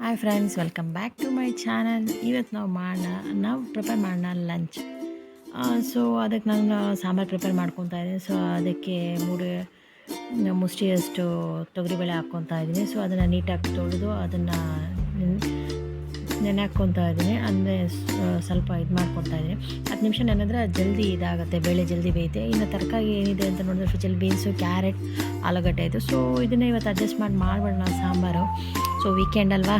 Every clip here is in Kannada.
Hi friends, welcome back to my channel. ಇವತ್ತು ನಾವು ಪ್ರಿಪೇರ್ ಮಾಡೋಣ ಲಂಚ್. ಸೊ ಅದಕ್ಕೆ ನಾನು ಸಾಂಬಾರು ಪ್ರಿಪೇರ್ ಮಾಡ್ಕೊತಾ ಇದ್ದೀನಿ. ಸೊ ಅದಕ್ಕೆ 3 ಮುಷ್ಟಿಯಷ್ಟು ತೊಗರಿಬೇಳೆ ಹಾಕ್ಕೊತಾ ಇದ್ದೀನಿ. ಸೊ ಅದನ್ನು ನೀಟಾಗಿ ತೊಳೆದು ಅದನ್ನು ನೆನೆ ಹಾಕ್ಕೊತಾ ಇದ್ದೀನಿ. ಅಂದರೆ ಸ್ವಲ್ಪ ಇದು ಮಾಡ್ಕೊತಾ ಇದ್ದೀನಿ. 10 ನಿಮಿಷ ನೆನೆದ್ರೆ ಜಲ್ದಿ ಇದಾಗುತ್ತೆ, ಬೇಳೆ ಜಲ್ದಿ ಬೇಯುತ್ತೆ. ಇನ್ನು ತರಕಾರಿ ಏನಿದೆ ಅಂತ ನೋಡಿದ್ರೆ ಫ್ರಿಜ್ಜಲ್ಲಿ ಬೀನ್ಸು, ಕ್ಯಾರೆಟ್, ಆಲೂಗಡ್ಡೆ ಆಯಿತು. ಸೊ ಇದನ್ನೇ ಇವತ್ತು ಅಡ್ಜಸ್ಟ್ ಮಾಡ್ಬಿಡೋಣ ಸಾಂಬಾರು. ಸೊ ವೀಕೆಂಡ್ ಅಲ್ವಾ,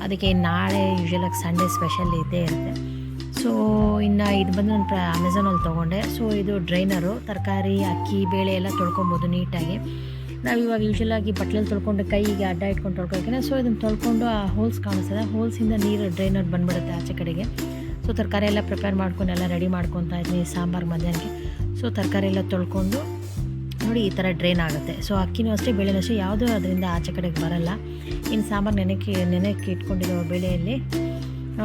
ಅದಕ್ಕೆ ನಾಳೆ ಯೂಶ್ವಲಾಗಿ ಸಂಡೇ ಸ್ಪೆಷಲ್ ಇದ್ದೇ ಇರುತ್ತೆ. ಸೊ ಇನ್ನು ಇದು ಬಂದು ನಾನು ಅಮೆಝಾನಲ್ಲಿ ತೊಗೊಂಡೆ. ಸೊ ಇದು ಡ್ರೈನರು, ತರಕಾರಿ, ಅಕ್ಕಿ, ಬೇಳೆ ಎಲ್ಲ ತೊಳ್ಕೊಬೋದು ನೀಟಾಗಿ. ನಾವು ಇವಾಗ ಯೂಶ್ವಲಾಗಿ ಬಟ್ಲಲ್ಲಿ ತೊಳ್ಕೊಂಡು ಕೈಗೆ ಅಡ್ಡ ಇಟ್ಕೊಂಡು ತೊಳ್ಕೊಳ್ತೀನಿ. ಸೊ ಇದನ್ನು ತೊಳ್ಕೊಂಡು ಆ ಹೋಲ್ಸ್ ಕಾಣಿಸ್ತದೆ, ಹೋಲ್ಸಿಂದ ನೀರು ಡ್ರೈನರ್ ಬಂದುಬಿಡುತ್ತೆ ಆಚೆ ಕಡೆಗೆ. ಸೊ ತರಕಾರಿ ಎಲ್ಲ ಪ್ರಿಪೇರ್ ಮಾಡ್ಕೊಂಡು ಎಲ್ಲ ರೆಡಿ ಮಾಡ್ಕೊತಾ ಇದ್ದೀನಿ ಸಾಂಬಾರು ಮಧ್ಯಾಹ್ನಕ್ಕೆ. ಸೊ ತರಕಾರಿ ಎಲ್ಲ ತೊಳ್ಕೊಂಡು ನೋಡಿ ಈ ಥರ ಡ್ರೈನ್ ಆಗುತ್ತೆ. ಸೊ ಅಕ್ಕಿನೂ ಅಷ್ಟೇ, ಬೇಳೆನೂ ಅಷ್ಟೇ, ಯಾವುದೂ ಅದರಿಂದ ಆಚೆ ಕಡೆಗೆ ಬರಲ್ಲ. ಇನ್ನು ಸಾಂಬಾರು ನೆನೆಕ್ಕೆ ಇಟ್ಕೊಂಡಿರೋ ಬೇಳೆಯಲ್ಲಿ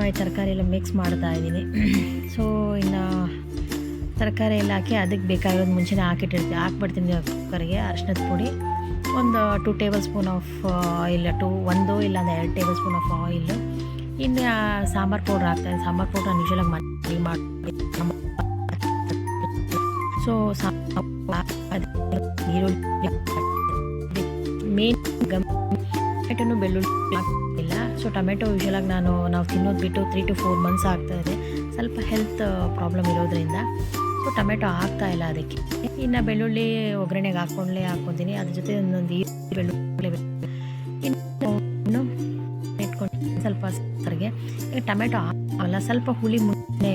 ಈ ತರಕಾರಿ ಎಲ್ಲ ಮಿಕ್ಸ್ ಮಾಡ್ತಾ ಇದ್ದೀನಿ. ಸೊ ಇನ್ನು ತರಕಾರಿ ಎಲ್ಲ ಹಾಕಿ ಅದಕ್ಕೆ ಬೇಕಾಗಿರೋದು ಮುಂಚೆನೇ ಹಾಕ್ಬಿಡ್ತೀನಿ ಕುಕ್ಕರ್ಗೆ. ಅರಿಶಿನದ ಪುಡಿ, ಒಂದು 2 ಟೇಬಲ್ ಸ್ಪೂನ್ ಆಫ್ ಆಯಿಲ್, 1 ಇಲ್ಲ 2 ಟೇಬಲ್ ಸ್ಪೂನ್ ಆಫ್ ಆಯಿಲು. ಇನ್ನು ಸಾಂಬಾರು ಪೌಡ್ರ್ ಹಾಕ್ತಾಯಿದ್ದೀನಿ. ಸಾಂಬಾರು ಪೌಡ್ರ್ ನಾನು ಯೂಶ್ವಲಾಗಿ ಮನೆ ಮಾಡ್ತೀನಿ. ಸೊ ಈರುಳ್ಳಿ ಮೇನ್ ಟೊಮೆಟೊನು ಬೆಳ್ಳುಳ್ಳಿ ಹಾಕ್ತಿಲ್ಲ. ಸೊ ಟೊಮೆಟೊ ಯೂಶ್ವಲಾಗಿ ನಾವು ತಿನ್ನೋದು ಬಿಟ್ಟು 3 to 4 ಮಂತ್ಸ್ ಆಗ್ತಾಯಿದೆ, ಸ್ವಲ್ಪ ಹೆಲ್ತ್ ಪ್ರಾಬ್ಲಮ್ ಇರೋದ್ರಿಂದ. ಸೊ ಟೊಮೆಟೊ ಹಾಕ್ತಾಯಿಲ್ಲ ಅದಕ್ಕೆ. ಇನ್ನು ಬೆಳ್ಳುಳ್ಳಿ ಒಗ್ಗರಣೆಗೆ ಹಾಕ್ಕೊತೀನಿ. ಅದ್ರ ಜೊತೆ ಒಂದೊಂದು ಬೆಳ್ಳುಳ್ಳಿ ಇನ್ನು ಇಟ್ಕೊಂಡು ಸ್ವಲ್ಪ ಸರಿಗೆ. ಈಗ ಟೊಮೆಟೊ ಹಾಕಲ್ಲ, ಸ್ವಲ್ಪ ಹುಳಿ ಮುನ್ನೆ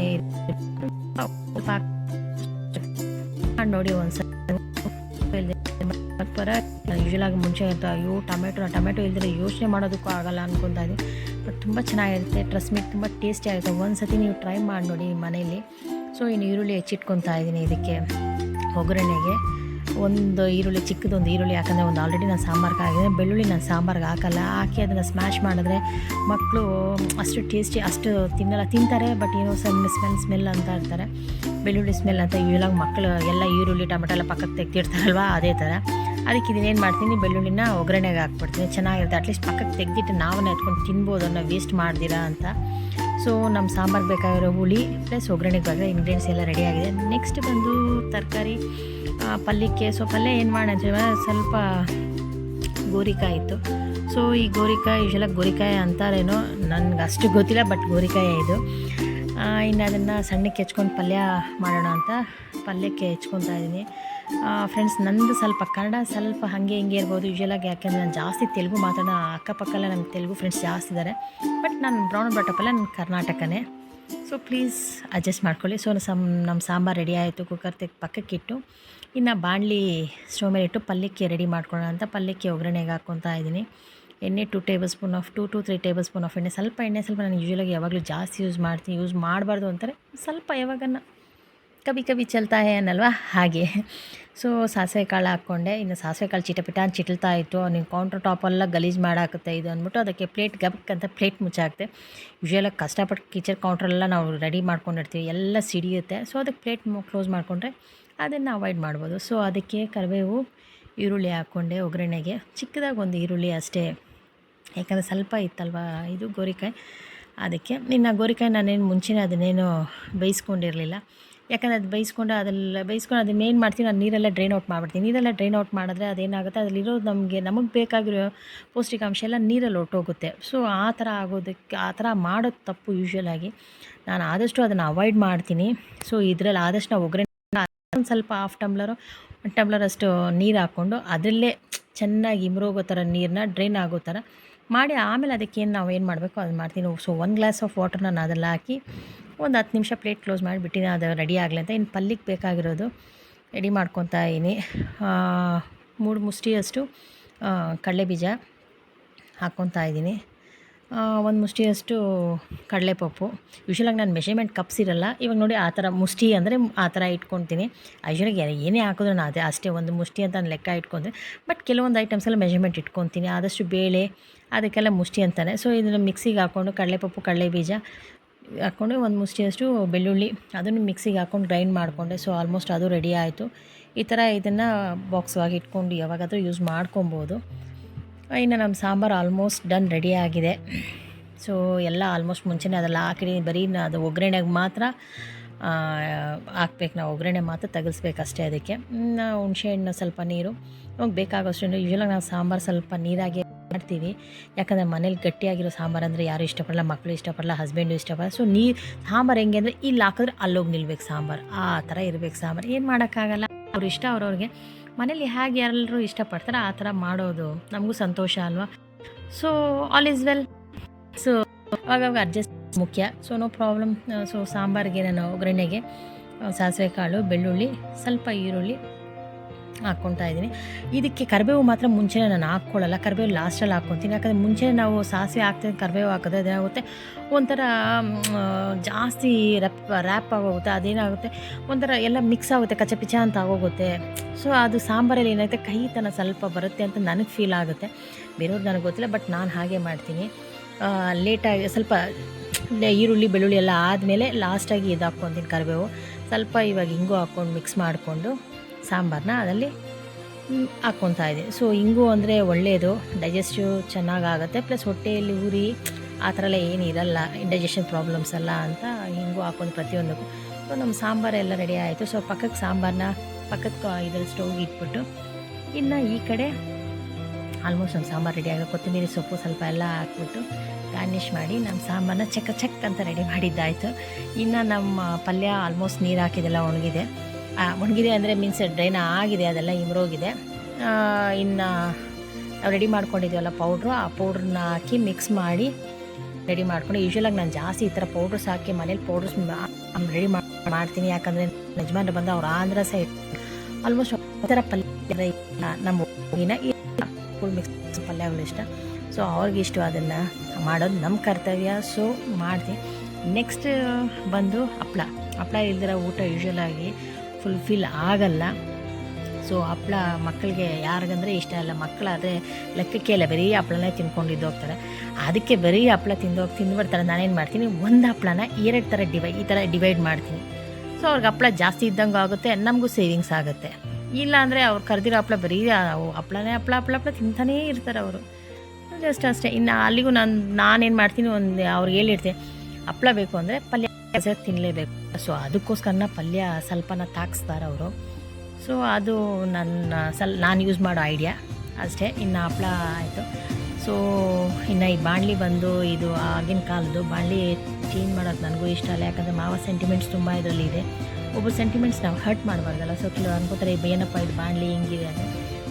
ಸ್ವಲ್ಪ ನೋಡಿ ಒಂದ್ಸಲ ಯೂಶ್ವಲಾಗಿ ಮುಂಚೆ ಇರ್ತಾ ಟೊಮೆಟೊ ಇಲ್ದಿದ್ರೆ ಯೋಚನೆ ಮಾಡೋದಕ್ಕೂ ಆಗಲ್ಲ ಅನ್ಕೊತಾ ಇದ್ದೀನಿ. ಬಟ್ ತುಂಬ ಚೆನ್ನಾಗಿರುತ್ತೆ, ಟ್ರಸ್ಟ್ ಮೀ, ತುಂಬ ಟೇಸ್ಟಿ ಆಗುತ್ತೆ. ಒಂದು ಸತಿ ನೀವು ಟ್ರೈ ಮಾಡಿ ನೋಡಿ ಮನೇಲಿ. ಸೊ ಇನ್ನು ಈರುಳ್ಳಿ ಹೆಚ್ಚಿಟ್ಕೊತಾ ಇದ್ದೀನಿ ಇದಕ್ಕೆ ಒಗ್ಗರಣೆಗೆ. ಒಂದು ಈರುಳ್ಳಿ, ಚಿಕ್ಕದೊಂದು ಈರುಳ್ಳಿ, ಯಾಕಂದರೆ ಒಂದು ಆಲ್ರೆಡಿ ನಾನು ಸಾಂಬಾರ್ಗೆ ಹಾಕಿದೆ. ಬೆಳ್ಳುಳ್ಳಿ ನಾನು ಸಾಂಬಾರ್ಗೆ ಹಾಕಲ್ಲ. ಹಾಕಿ ಅದನ್ನು ಸ್ಮ್ಯಾಶ್ ಮಾಡಿದ್ರೆ ಮಕ್ಕಳು ಅಷ್ಟು ಟೇಸ್ಟಿ ಅಷ್ಟು ತಿಂತಾರೆ, ಬಟ್ ಏನೋ ಸ್ಮೆಲ್ ಅಂತ ಇರ್ತಾರೆ, ಬೆಳ್ಳುಳ್ಳಿ ಸ್ಮೆಲ್ ಅಂತ. ಯೂಶ್ವಲಾಗಿ ಮಕ್ಕಳು ಎಲ್ಲ ಈರುಳ್ಳಿ ಟೊಮೆಟೊ ಎಲ್ಲ ಪಕ್ಕಕ್ಕೆ ತೆಗ್ದಿರ್ತಾರಲ್ವ, ಅದೇ ಥರ. ಅದಕ್ಕೆ ಇದನ್ನೇನು ಮಾಡ್ತೀನಿ, ಬೆಳ್ಳುಳ್ಳಿನ ಒಗ್ಗರಣೆಗೆ ಹಾಕ್ಬಿಡ್ತೀನಿ. ಚೆನ್ನಾಗಿರುತ್ತೆ. ಅಟ್ಲೀಸ್ಟ್ ಪಕ್ಕಕ್ಕೆ ತೆಗ್ದಿಟ್ಟು ನಾವೇ ಎತ್ಕೊಂಡು ತಿನ್ಬೋದು, ಅನ್ನೋ ವೇಸ್ಟ್ ಮಾಡ್ದಿರಾ ಅಂತ. ಸೊ ನಮ್ಮ ಸಾಂಬಾರು ಬೇಕಾಗಿರೋ ಹುಳಿ ಪ್ಲಸ್ ಒಗ್ಗರಣೆಗೆ ಬೇಕಾಗಿರೋ ಇಂಗ್ರೀಡಿಯೆಂಟ್ಸ್ ಎಲ್ಲ ರೆಡಿಯಾಗಿದೆ. ನೆಕ್ಸ್ಟ್ ಬಂದು ತರಕಾರಿ ಪಲ್ಯಕ್ಕೆ. ಸೊ ಪಲ್ಯ ಏನು ಮಾಡಿದ್ರೆ ಸ್ವಲ್ಪ ಗೋರಿಕಾಯಿ ಇತ್ತು. ಸೊ ಈ ಗೋರಿಕಾಯಿ ಯೂಶ್ವಲಾಗಿ ಗೋರಿಕಾಯಿ ಅಂತಾರೇನೋ, ನನಗೆ ಅಷ್ಟು ಗೊತ್ತಿಲ್ಲ, ಬಟ್ ಗೋರಿಕಾಯಿ ಇದು. ಇನ್ನು ಅದನ್ನು ಸಣ್ಣಕ್ಕೆ ಹೆಚ್ಕೊಂಡು ಪಲ್ಯ ಮಾಡೋಣ ಅಂತ ಪಲ್ಯಕ್ಕೆ ಹೆಚ್ಕೊತಾ ಇದ್ದೀನಿ. ಫ್ರೆಂಡ್ಸ್, ನಂದು ಸ್ವಲ್ಪ ಕನ್ನಡ ಸ್ವಲ್ಪ ಹಾಗೆ ಹಿಂಗೆ ಇರ್ಬೋದು ಯೂಶ್ವಲಾಗಿ, ಯಾಕೆಂದರೆ ನಾನು ಜಾಸ್ತಿ ತೆಲುಗು ಮಾತಾಡೋ ಅಕ್ಕಪಕ್ಕಲ್ಲ ನಮ್ಮ ತೆಲುಗು ಫ್ರೆಂಡ್ಸ್ ಜಾಸ್ತಿ ಇದ್ದಾರೆ. ಬಟ್ ನಾನು ಬ್ರೌನ್ ಬಟಪ್ಪಲ್ಲ, ನನ್ನ ಕರ್ನಾಟಕನೇ. ಸೊ ಪ್ಲೀಸ್ ಅಡ್ಜಸ್ಟ್ ಮಾಡ್ಕೊಳ್ಳಿ. ಸೊ ನಮ್ಮ ಸಾಂಬಾರು ರೆಡಿ ಆಯಿತು. ಕುಕ್ಕರ್ ಪಕ್ಕಕ್ಕಿಟ್ಟು ಇನ್ನು ಬಾಣಲಿ ಸ್ಟವ್ ಮೇಲೆ ಇಟ್ಟು ಪಲ್ಯಕ್ಕೆ ರೆಡಿ ಮಾಡ್ಕೊಳ್ಳೋಣ ಅಂತ ಪಲ್ಯಕ್ಕೆ ಒಗ್ಗರಣೆಗೆ ಹಾಕ್ಕೊತಾ ಇದ್ದೀನಿ. ಎಣ್ಣೆ 2 table spoon of 2 to 3 table spoon of ಎಣ್ಣೆ. ಸ್ವಲ್ಪ ನಾನು ಯೂಶ್ವಲಾಗಿ ಯಾವಾಗಲೂ ಜಾಸ್ತಿ ಯೂಸ್ ಮಾಡಬಾರ್ದು ಅಂತಾರೆ, ಸ್ವಲ್ಪ ಯಾವಾಗನ್ನ ಕಬಿ ಚಲ್ತಾ ಹೇ ಅನ್ನಲ್ವಾ, ಹಾಗೆ. ಸೊ ಸಾಸಿವೆ ಕಾಳು ಹಾಕ್ಕೊಂಡೆ. ಇನ್ನು ಸಾಸಿವೆ ಕಾಳು ಚಿಟಪಿಟ ಅಂತ ಚಿಟಲ್ತಾ ಇತ್ತು. ನೀವು ಕೌಂಟ್ರ್ ಟಾಪೆಲ್ಲ ಗಲೀಜು ಮಾಡಾಕತ್ತೆ ಇದು ಅಂದ್ಬಿಟ್ಟು ಅದಕ್ಕೆ ಗಬಕ್ಕಂತ ಪ್ಲೇಟ್ ಮುಚ್ಚಾಕ್ತೆ. ಯೂಶ್ವಲಾಗಿ ಕಷ್ಟಪಟ್ಟು ಕಿಚನ್ ಕೌಂಟ್ರೆಲ್ಲ ನಾವು ರೆಡಿ ಮಾಡ್ಕೊಂಡಿರ್ತೀವಿ, ಎಲ್ಲ ಸಿಡಿಯುತ್ತೆ. ಸೊ ಅದಕ್ಕೆ ಪ್ಲೇಟ್ ಕ್ಲೋಸ್ ಮಾಡಿಕೊಂಡ್ರೆ ಅದನ್ನು ಅವಾಯ್ಡ್ ಮಾಡ್ಬೋದು. ಸೊ ಅದಕ್ಕೆ ಕರಿಬೇವು, ಈರುಳ್ಳಿ ಹಾಕ್ಕೊಂಡೆ ಒಗ್ಗರಣೆಗೆ. ಚಿಕ್ಕದಾಗಿ ಒಂದು ಈರುಳ್ಳಿ ಅಷ್ಟೇ, ಯಾಕಂದರೆ ಸ್ವಲ್ಪ ಇತ್ತಲ್ವ ಇದು ಗೋರಿಕಾಯಿ, ಅದಕ್ಕೆ. ಇನ್ನು ಗೋರಿಕಾಯಿ ನಾನೇನು ಮುಂಚೆನೇ ಅದನ್ನೇನು ಬೇಯಿಸ್ಕೊಂಡಿರಲಿಲ್ಲ, ಯಾಕಂದರೆ ಅದು ಬೇಯಿಸ್ಕೊಂಡು ಅದನ್ನೇನು ಮಾಡ್ತೀನಿ, ನಾನು ನೀರೆಲ್ಲ ಡ್ರೈನ್ ಔಟ್ ಮಾಡಿಬಿಡ್ತೀನಿ. ನೀರೆಲ್ಲ ಡ್ರೈನ್ ಔಟ್ ಮಾಡಿದ್ರೆ ಅದೇನಾಗುತ್ತೆ, ಅದರಲ್ಲಿರೋದು ನಮಗೆ ಬೇಕಾಗಿರೋ ಪೌಷ್ಟಿಕಾಂಶ ಎಲ್ಲ ನೀರಲ್ಲಿ ಹೊರ್ಟೋಗುತ್ತೆ. ಸೊ ಆ ಥರ ಮಾಡೋದು ತಪ್ಪು ಯೂಶ್ವಲಾಗಿ. ನಾನು ಆದಷ್ಟು ಅದನ್ನು ಅವಾಯ್ಡ್ ಮಾಡ್ತೀನಿ. ಸೊ ಇದರಲ್ಲಿ ಆದಷ್ಟು ನಾವು ಒಗ್ಗರಣೆ ಒಂದು ಸ್ವಲ್ಪ 1 ಟಮ್ಲರ್ ಅಷ್ಟು ನೀರು ಹಾಕ್ಕೊಂಡು ಅದರಲ್ಲೇ ಚೆನ್ನಾಗಿ ಇಮ್ರೋಗೋ ಥರ ನೀರನ್ನ ಡ್ರೈನ್ ಆಗೋ ಥರ ಮಾಡಿ, ಆಮೇಲೆ ಅದಕ್ಕೇನು ನಾವು ಏನು ಮಾಡಬೇಕು ಅದನ್ನು ಮಾಡ್ತೀನಿ. ಸೊ 1 ಗ್ಲಾಸ್ ಆಫ್ ವಾಟರ್ ನಾನು ಅದೆಲ್ಲ ಹಾಕಿ ಒಂದು 10 ನಿಮಿಷ ಪ್ಲೇಟ್ ಕ್ಲೋಸ್ ಮಾಡಿಬಿಟ್ಟಿನಿ, ಅದು ರೆಡಿ ಆಗಲಿ ಅಂತ. ಇನ್ನು ಪಲ್ಯಕ್ಕೆ ಬೇಕಾಗಿರೋದು ರೆಡಿ ಮಾಡ್ಕೊತಾ ಇದ್ದೀನಿ. 3 ಮುಷ್ಟಿಯಷ್ಟು ಕಡಲೆಬೀಜ ಹಾಕ್ಕೊತಾ ಇದ್ದೀನಿ. 1 ಮುಷ್ಟಿಯಷ್ಟು ಕಡಲೆಪಪ್ಪು. ಯೂಶ್ವಲಾಗಿ ನಾನು ಮೆಷರ್ಮೆಂಟ್ ಕಪ್ಸ್ ಇರಲ್ಲ, ಇವಾಗ ನೋಡಿ ಆ ಥರ ಮುಷ್ಟಿ ಅಂದರೆ ಆ ಥರ ಇಟ್ಕೊತೀನಿ. ಯೂಶ್ವಲಾಗಿ ಏನೇ ಹಾಕಿದ್ರು ನಾನು ಅಷ್ಟೇ 1 ಮುಷ್ಟಿ ಅಂತ ನಾನು ಲೆಕ್ಕ ಇಟ್ಕೊಂತೀನಿ. ಬಟ್ ಕೆಲವೊಂದು ಐಟಮ್ಸ್ ಎಲ್ಲ ಮೆಷರ್ಮೆಂಟ್ ಇಟ್ಕೊತೀನಿ. ಆದಷ್ಟು ಬೇಳೆ ಅದಕ್ಕೆಲ್ಲ ಮುಷ್ಟಿ ಅಂತಾನೆ. ಸೊ ಇದನ್ನು ಮಿಕ್ಸಿಗೆ ಹಾಕ್ಕೊಂಡು ಕಡಲೆಪಪ್ಪು, ಕಡಲೆಬೀಜ ಹಾಕ್ಕೊಂಡು 1 ಮುಷ್ಟಿಯಷ್ಟು ಬೆಳ್ಳುಳ್ಳಿ ಅದನ್ನು ಮಿಕ್ಸಿಗೆ ಹಾಕ್ಕೊಂಡು ಗ್ರೈಂಡ್ ಮಾಡಿಕೊಂಡೆ. ಸೊ ಆಲ್ಮೋಸ್ಟ್ ಅದು ರೆಡಿ ಆಯಿತು. ಈ ಥರ ಇದನ್ನು ಬಾಕ್ಸ್ವಾಗಿ ಇಟ್ಕೊಂಡು ಯಾವಾಗಾದರೂ ಯೂಸ್ ಮಾಡ್ಕೊಬೋದು. ಇನ್ನು ನಮ್ಮ ಸಾಂಬಾರು ಆಲ್ಮೋಸ್ಟ್ ಡನ್ ರೆಡಿ ಆಗಿದೆ. ಸೊ ಎಲ್ಲ ಆಲ್ಮೋಸ್ಟ್ ಮುಂಚೆನೇ ಅದೆಲ್ಲ ಹಾಕಿ ಬರೀ ಅದು ಒಗ್ಗರಣೆಗೆ ಮಾತ್ರ ಹಾಕ್ಬೇಕು. ನಾವು ಒಗ್ಗರಣೆ ಮಾತ್ರ ತೆಗೆಸ್ಬೇಕಷ್ಟೇ. ಅದಕ್ಕೆ ಹುಣಸೆಹಣ್ಣು, ಸ್ವಲ್ಪ ನೀರು, ನಮಗೆ ಬೇಕಾಗೋಷ್ಟು. ಯೂಶ್ವಲಾಗಿ ನಾವು ಸಾಂಬಾರು ಸ್ವಲ್ಪ ನೀರಾಗಿ ಮಾಡ್ತೀವಿ, ಯಾಕಂದರೆ ಮನೇಲಿ ಗಟ್ಟಿಯಾಗಿರೋ ಸಾಂಬಾರು ಅಂದರೆ ಯಾರು ಇಷ್ಟಪಡಲ್ಲ, ಮಕ್ಕಳು ಇಷ್ಟಪಡಲ್ಲ, ಹಸ್ಬೆಂಡು ಇಷ್ಟಪಡಲ್ಲ. ಸೊ ಸಾಂಬಾರು ಹೆಂಗೆ ಅಂದರೆ ಇಲ್ಲಿ ಹಾಕಿದ್ರೆ ಅಲ್ಲೋಗಿ ನಿಲ್ಬೇಕು ಸಾಂಬಾರು, ಆ ಥರ ಇರಬೇಕು ಸಾಂಬಾರು. ಏನು ಮಾಡೋಕ್ಕಾಗಲ್ಲ, ಅವ್ರು ಇಷ್ಟ ಅವ್ರವ್ರಿಗೆ. ಮನೇಲಿ ಹೇಗೆ ಎಲ್ಲರೂ ಇಷ್ಟಪಡ್ತಾರೆ ಆ ಥರ ಮಾಡೋದು ನಮಗೂ ಸಂತೋಷ ಅಲ್ವಾ. So all is well. So ಆವಾಗ ಅಡ್ಜಸ್ಟ್ ಮುಖ್ಯ. So no problem. ಸೊ ಸಾಂಬಾರಿಗೆ ನಾನು ಒಗ್ಗರಣೆಗೆ ಸಾಸಿವೆ ಕಾಳು, ಬೆಳ್ಳುಳ್ಳಿ, ಸ್ವಲ್ಪ ಈರುಳ್ಳಿ ಹಾಕ್ಕೊತಾ ಇದ್ದೀನಿ. ಇದಕ್ಕೆ ಕರಿಬೇವು ಮಾತ್ರ ಮುಂಚೆನೇ ನಾನು ಹಾಕ್ಕೊಳ್ಳಲ್ಲ, ಕರಿಬೇವು ಲಾಸ್ಟಲ್ಲಿ ಹಾಕ್ಕೊತೀನಿ. ಯಾಕಂದರೆ ಮುಂಚೆ ನಾವು ಸಾಸಿವೆ ಹಾಕ್ತೀವಿ, ಕರಿಬೇವು ಹಾಕೋದು ಅದೇನಾಗುತ್ತೆ ಒಂಥರ ಜಾಸ್ತಿ ರ್ಯಾಪ್ ಆಗೋಗುತ್ತೆ. ಅದೇನಾಗುತ್ತೆ ಒಂಥರ ಎಲ್ಲ ಮಿಕ್ಸ್ ಆಗುತ್ತೆ, ಕಚ್ಚಪಿಚ ಅಂತ ಆಗೋಗುತ್ತೆ. ಸೊ ಅದು ಸಾಂಬಾರಲ್ಲಿ ಏನಾಗುತ್ತೆ ಕಹಿತನ ಸ್ವಲ್ಪ ಬರುತ್ತೆ ಅಂತ ನನಗೆ ಫೀಲ್ ಆಗುತ್ತೆ. ಬೇರೆಯವ್ರು ನನಗೆ ಗೊತ್ತಿಲ್ಲ, ಬಟ್ ನಾನು ಹಾಗೆ ಮಾಡ್ತೀನಿ. ಲೇಟಾಗಿ ಸ್ವಲ್ಪ ಈರುಳ್ಳಿ ಬೆಳ್ಳುಳ್ಳಿ ಎಲ್ಲ ಆದಮೇಲೆ ಲಾಸ್ಟಾಗಿ ಇದು ಹಾಕ್ಕೊತೀನಿ ಕರಿಬೇವು, ಸ್ವಲ್ಪ ಇವಾಗ ಹಿಂಗು ಹಾಕ್ಕೊಂಡು ಮಿಕ್ಸ್ ಮಾಡಿಕೊಂಡು ಸಾಂಬಾರನ್ನ ಅದರಲ್ಲಿ ಹಾಕ್ಕೊತಾ ಇದೆ. ಸೊ ಹಿಂಗು ಅಂದರೆ ಒಳ್ಳೆಯದು, ಡೈಜೆಸ್ಟಿವ್ ಚೆನ್ನಾಗಾಗುತ್ತೆ, ಪ್ಲಸ್ ಹೊಟ್ಟೆಯಲ್ಲಿ ಉರಿ ಆ ಥರ ಎಲ್ಲ ಏನು ಇರಲ್ಲ, ಇಂಡೈಜೆಷನ್ ಪ್ರಾಬ್ಲಮ್ಸ್ ಎಲ್ಲ ಅಂತ ಹಿಂಗು ಹಾಕ್ಕೊಂಡು ಪ್ರತಿಯೊಂದಕ್ಕೂ. ಸೊ ನಮ್ಮ ಸಾಂಬಾರೆಲ್ಲ ರೆಡಿ ಆಯಿತು. ಸೊ ಪಕ್ಕಕ್ಕೆ ಸಾಂಬಾರನ್ನ ಇದ್ರಲ್ಲಿ ಸ್ಟೌವ್ಗೆ ಇಟ್ಬಿಟ್ಟು, ಇನ್ನು ಈ ಕಡೆ ಆಲ್ಮೋಸ್ಟ್ ನಮ್ಮ ಸಾಂಬಾರು ರೆಡಿ ಆಗಿ ಕೊತ್ತಂಬರಿ ಸೊಪ್ಪು ಸ್ವಲ್ಪ ಎಲ್ಲ ಹಾಕ್ಬಿಟ್ಟು ಗಾರ್ನಿಷ್ ಮಾಡಿ ನಮ್ಮ ಸಾಂಬಾರನ್ನ ಚೆಕ್ ಅಂತ ರೆಡಿ ಮಾಡಿದ್ದಾಯಿತು. ಇನ್ನು ನಮ್ಮ ಪಲ್ಯ ಆಲ್ಮೋಸ್ಟ್ ನೀರು ಹಾಕಿದೆಲ್ಲ ಒಣಗಿದೆ ಅಂದರೆ ಮೀನ್ಸ್ ಡ್ರೈನ್ ಆಗಿದೆ, ಅದೆಲ್ಲ ಇಮ್ರೋಗಿದೆ. ಇನ್ನು ನಾವು ರೆಡಿ ಮಾಡ್ಕೊಂಡಿದ್ದೀವಲ್ಲ ಪೌಡ್ರು, ಆ ಪೌಡ್ರನ್ನ ಹಾಕಿ ಮಿಕ್ಸ್ ಮಾಡಿ ರೆಡಿ ಮಾಡ್ಕೊಂಡು. ಯೂಶ್ವಲಾಗಿ ನಾನು ಜಾಸ್ತಿ ಈ ಥರ ಪೌಡ್ರಸ್ ಹಾಕಿ ಮನೇಲಿ ಪೌಡ್ರಸ್ ರೆಡಿ ಮಾಡ್ತೀನಿ. ಯಾಕಂದರೆ ಯಜಮಾನ್ರು ಬಂದು ಅವ್ರು ಆಂಧ್ರ ಸೈಡ್ ಆಲ್ಮೋಸ್ಟ್ ಥರ ಪಲ್ಯ ನಮ್ಮ ಹೋಗಿನ ಫುಲ್ ಮಿಕ್ಸ್ ಪಲ್ಯಗಳು ಇಷ್ಟ. ಸೊ ಅವ್ರಿಗಿಷ್ಟು ಅದನ್ನು ಮಾಡೋದು ನಮ್ಮ ಕರ್ತವ್ಯ. ಸೊ ಮಾಡ್ತೀನಿ. ನೆಕ್ಸ್ಟ್ ಬಂದು ಹಪ್ಪಳ ಇಲ್ದಿರೋ ಊಟ ಯೂಶ್ವಲಾಗಿ ಫುಲ್ಫಿಲ್ ಆಗಲ್ಲ. ಸೊ ಹಪ್ಪಳ ಮಕ್ಕಳಿಗೆ ಯಾರಿಗಂದರೆ ಇಷ್ಟ ಇಲ್ಲ. ಮಕ್ಕಳಾದರೆ ಲೆಕ್ಕಕ್ಕೆ ಇಲ್ಲ, ಬರೀ ಹಪ್ಪಳನೇ ತಿನ್ಕೊಂಡಿದ್ದು ಹೋಗ್ತಾರೆ. ಅದಕ್ಕೆ ಬರೀ ಹಪ್ಪಳ ತಿಂದುಬಿಡ್ತಾರೆ. ನಾನೇನು ಮಾಡ್ತೀನಿ, ಒಂದು ಹಪ್ಪಳನ 2 ಥರ ಈ ಥರ ಡಿವೈಡ್ ಮಾಡ್ತೀನಿ. ಸೊ ಅವ್ರಿಗೆ ಹಪ್ಪಳ ಜಾಸ್ತಿ ಇದ್ದಂಗೆ ಆಗುತ್ತೆ, ನಮಗೂ ಸೇವಿಂಗ್ಸ್ ಆಗುತ್ತೆ. ಇಲ್ಲ ಅಂದರೆ ಅವ್ರು ಕರೆದಿರೋ ಹಪ್ಪಳ ಬರೀ ಹಪ್ಪಳ ತಿಂತಾನೇ ಇರ್ತಾರೆ ಅವರು, ಜಸ್ಟ್ ಅಷ್ಟೇ. ಇನ್ನು ಅಲ್ಲಿಗೂ ನಾನೇನು ಮಾಡ್ತೀನಿ, ಅವ್ರಿಗೆ ಹೇಳಿರ್ತೀನಿ ಹಪ್ಪಳ ಬೇಕು ಅಂದರೆ ಪಲ್ಯ ತಿನ್ನಲೇಬೇಕು. ಸೊ ಅದಕ್ಕೋಸ್ಕರ ಪಲ್ಯ ಸ್ವಲ್ಪನ ತಾಗಿಸ್ತಾರೆ ಅವರು. ಸೊ ಅದು ನಾನು ಯೂಸ್ ಮಾಡೋ ಐಡಿಯಾ ಅಷ್ಟೇ. ಇನ್ನು ಹಪ್ಪಳ ಆಯಿತು. ಸೊ ಇನ್ನು ಈ ಬಾಣಲಿ ಬಂದು ಇದು ಆಗಿನ ಕಾಲದ್ದು ಬಾಣಲಿ ಚೇಂಜ್ ಮಾಡೋದು ನನಗೂ ಇಷ್ಟ ಅಲ್ಲ. ಯಾಕಂದರೆ ಮಾವ ಸೆಂಟಿಮೆಂಟ್ಸ್ ತುಂಬ ಇದರಲ್ಲಿ ಇದೆ. ಒಬ್ಬರು ಸೆಂಟಿಮೆಂಟ್ಸ್ ನಾವು ಹರ್ಟ್ ಮಾಡಬಾರ್ದಲ್ಲ. ಸೊ ಕೆಲವು ಅನ್ಕೋತಾರೆ ಏನಪ್ಪ ಇದು ಬಾಣಲಿ ಹಿಂಗಿದೆ ಅಂತ.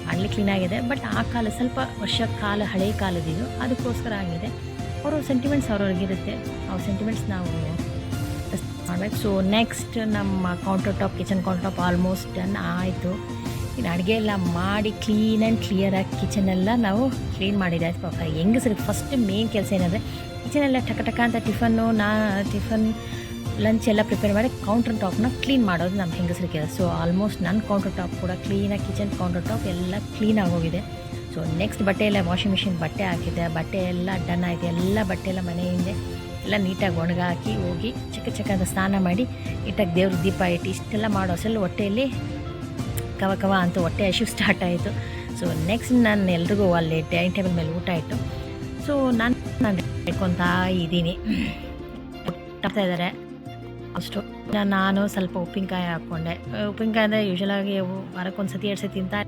ಬಾಣಲಿ ಕ್ಲೀನಾಗಿದೆ, ಬಟ್ ಆ ಕಾಲ ಸ್ವಲ್ಪ ಹಳೆ ಕಾಲದಿದು, ಅದಕ್ಕೋಸ್ಕರ ಆಗಿದೆ. ಅವ್ರ ಸೆಂಟಿಮೆಂಟ್ಸ್ ಅವ್ರವ್ರಿಗಿರುತ್ತೆ, ಅವ್ರ ಸೆಂಟಿಮೆಂಟ್ಸ್ ನಾವು ಮಾಡಬೇಕು. ಸೊ ನೆಕ್ಸ್ಟ್ ನಮ್ಮ kitchen counter top almost done ಆಯಿತು. ಇನ್ನು ಅಡುಗೆ ಎಲ್ಲ ಮಾಡಿ ಕ್ಲೀನ್ ಆ್ಯಂಡ್ ಕ್ಲಿಯರಾಗಿ ಕಿಚನೆಲ್ಲ ನಾವು ಕ್ಲೀನ್ ಮಾಡಿದ್ದಾಯ್ತು. ಪಾಪ ಹೆಂಗಸ್ರಿಗೆ ಫಸ್ಟ್ ಮೇನ್ ಕೆಲಸ ಏನಂದರೆ ಕಿಚನೆಲ್ಲ ಟಕ ಅಂತ ಟಿಫನ್ ಲಂಚ್ ಎಲ್ಲ ಪ್ರಿಪೇರ್ ಮಾಡಿ ಕೌಂಟರ್ ಟಾಪ್ನ ಕ್ಲೀನ್ ಮಾಡೋದು ನಮ್ಮ ಹೆಂಗಸ್ರಿಗೆ ಕೆಲಸ. ಸೊ ಆಲ್ಮೋಸ್ಟ್ ನನ್ನ ಕೌಂಟರ್ ಟಾಪ್ ಕೂಡ ಕ್ಲೀನಾಗಿ, ಕಿಚನ್ ಕೌಂಟರ್ ಟಾಪ್ ಎಲ್ಲ ಕ್ಲೀನಾಗಿ ಹೋಗಿದೆ. ಸೊ ನೆಕ್ಸ್ಟ್ ಬಟ್ಟೆ ಎಲ್ಲ ವಾಷಿಂಗ್ ಮಿಷಿನ್ ಬಟ್ಟೆ ಹಾಕಿದ್ದೆ, ಬಟ್ಟೆ ಎಲ್ಲ ಡನ್ ಆಯಿತು. ಎಲ್ಲ ಬಟ್ಟೆ ಎಲ್ಲ ಮನೆ ಹಿಂದೆ ಎಲ್ಲ ನೀಟಾಗಿ ಒಣಗಾಕಿ ಹೋಗಿ ಚಿಕ್ಕ ಅಂತ ಸ್ನಾನ ಮಾಡಿ ನೀಟಾಗಿ ದೇವ್ರ ದೀಪ ಇಟ್ಟು ಇಷ್ಟೆಲ್ಲ ಮಾಡೋ ಅಸಲು ಹೊಟ್ಟೆಯಲ್ಲಿ ಕವ ಅಂತ ಹೊಟ್ಟೆ ಹಸಿವು ಸ್ಟಾರ್ಟ್ ಆಯಿತು. ಸೊ ನೆಕ್ಸ್ಟ್ ನಾನು ಎಲ್ರಿಗೂ ಅಲ್ಲಿ ಡೈನಿಂಗ್ ಟೇಬಲ್ ಮೇಲೆ ಊಟ ಇಟ್ಟು ಸೊ ನಾನು ಹೇಳ್ಕೊತಾ ಇದ್ದೀನಿ. ಬರ್ತಾ ಇದ್ದಾರೆ ಅಷ್ಟು. ನಾನು ಸ್ವಲ್ಪ ಉಪ್ಪಿನಕಾಯಿ ಹಾಕ್ಕೊಂಡೆ. ಉಪ್ಪಿನಕಾಯಿ ಅಂದರೆ ಯೂಶ್ವಲಾಗಿ ವಾರಕ್ಕೊಂದು ಸತಿ 2 ಸತಿ ತಿಂತಾ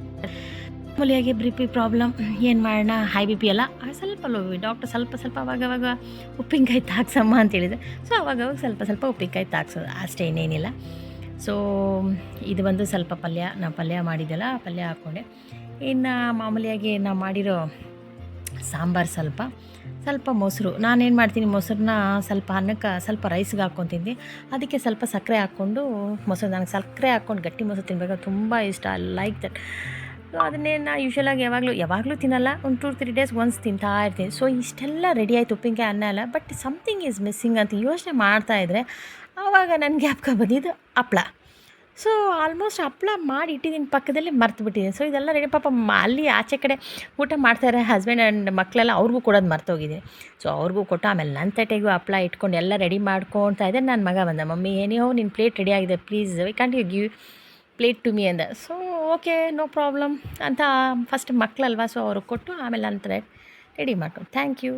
ಮಾಮೂಲಿಯಾಗಿ BP ಪ್ರಾಬ್ಲಮ್, ಏನು ಮಾಡೋಣ, ಹೈ BP ಎಲ್ಲ ಸ್ವಲ್ಪ ಲೋ. ಡಾಕ್ಟರ್ ಸ್ವಲ್ಪ ಅವಾಗವಾಗ ಉಪ್ಪಿನಕಾಯಿ ತಾಗ್ಸಮ್ಮ ಅಂತ ಹೇಳಿದೆ. ಸೊ ಅವಾಗವಾಗ ಸ್ವಲ್ಪ ಉಪ್ಪಿನಕಾಯಿ ತಾಗ್ಸೋದು ಅಷ್ಟೇ, ಇನ್ನೇನಿಲ್ಲ. ಸೊ ಇದು ಬಂದು ಸ್ವಲ್ಪ ಪಲ್ಯ ಮಾಡಿದ್ದೆಲ್ಲ ಪಲ್ಯ ಹಾಕ್ಕೊಂಡೆ. ಇನ್ನು ಮಾಮೂಲಿಯಾಗಿ ನಾವು ಮಾಡಿರೋ ಸಾಂಬಾರು ಸ್ವಲ್ಪ ಮೊಸರು. ನಾನೇನು ಮಾಡ್ತೀನಿ, ಮೊಸರನ್ನ ಸ್ವಲ್ಪ ಅನ್ನಕ್ಕೆ ಸ್ವಲ್ಪ ರೈಸ್ಗೆ ಹಾಕ್ಕೊತೀನಿ. ಅದಕ್ಕೆ ಸ್ವಲ್ಪ ಸಕ್ಕರೆ ಹಾಕ್ಕೊಂಡು ಮೊಸರು, ನನಗೆ ಸಕ್ಕರೆ ಹಾಕ್ಕೊಂಡು ಗಟ್ಟಿ ಮೊಸರು ತಿನ್ನಬೇಕು ತುಂಬ ಇಷ್ಟ, ಲೈಕ್ ದಟ್. ಸೊ ಅದನ್ನೇ ನಾನು ಯೂಶ್ವಲಾಗಿ ಯಾವಾಗಲೂ ತಿನ್ನಲ್ಲ, ಒಂದು 2-3 ಡೇಸ್ ಒನ್ಸ್ ತಿಂತಾ ಇರ್ತೀನಿ. ಸೊ ಇಷ್ಟೆಲ್ಲ ರೆಡಿ ಆಯಿತು, ಉಪ್ಪಿನಕಾಯಿ ಅನ್ನ ಎಲ್ಲ. ಬಟ್ ಸಮಥಿಂಗ್ ಈಸ್ ಮಿಸ್ಸಿಂಗ್ ಅಂತ ಯೋಚನೆ ಮಾಡ್ತಾಯಿದ್ರೆ ಆವಾಗ ನನ್ನ ಜ್ಞಾಪಕ ಬಂದಿದ್ದು ಹಪ್ಪಳ. ಸೊ ಆಲ್ಮೋಸ್ಟ್ ಹಪ್ಪಳ ಮಾಡಿ ಇಟ್ಟಿದ್ದೀನಿ, ಪಕ್ಕದಲ್ಲಿ ಮರ್ತುಬಿಟ್ಟಿದ್ದೀನಿ. ಸೊ ಇದೆಲ್ಲ ರೆಡಿ. ಪಾಪ ಅಲ್ಲಿ ಆಚೆ ಕಡೆ ಊಟ ಮಾಡ್ತಾರೆ ಹಸ್ಬೆಂಡ್ ಆ್ಯಂಡ್ ಮಕ್ಕಳೆಲ್ಲ, ಅವ್ರಿಗೂ ಕೊಡೋದು ಮರ್ತೋಗಿದ್ದೀನಿ. ಸೊ ಅವ್ರಿಗೂ ಕೊಟ್ಟು ಆಮೇಲೆ ನನ್ನ ತಟ್ಟೆಗೂ ಹಪ್ಪಳ ಇಟ್ಕೊಂಡು ಎಲ್ಲ ರೆಡಿ ಮಾಡ್ಕೊತಾ ಇದ್ದೆ. ನನ್ನ ಮಗ ಬಂದ, ಮಮ್ಮಿ ಏನೋ ನಿನ್ನ ಪ್ಲೇಟ್ ರೆಡಿ ಆಗಿದೆ, please we can't you give plate to me ಅಂದೆ. ಸೊ ಓಕೆ, ನೋ ಪ್ರಾಬ್ಲಮ್ ಅಂತ ಫಸ್ಟ್ ಮಕ್ಕಳಲ್ವಾ, ಸೊ ಅವ್ರಿಗೆ ಕೊಟ್ಟು ಆಮೇಲೆ ನಂತರ ರೆಡಿ ಮಾಡ್ಕೊಂಡು ಥ್ಯಾಂಕ್ ಯು.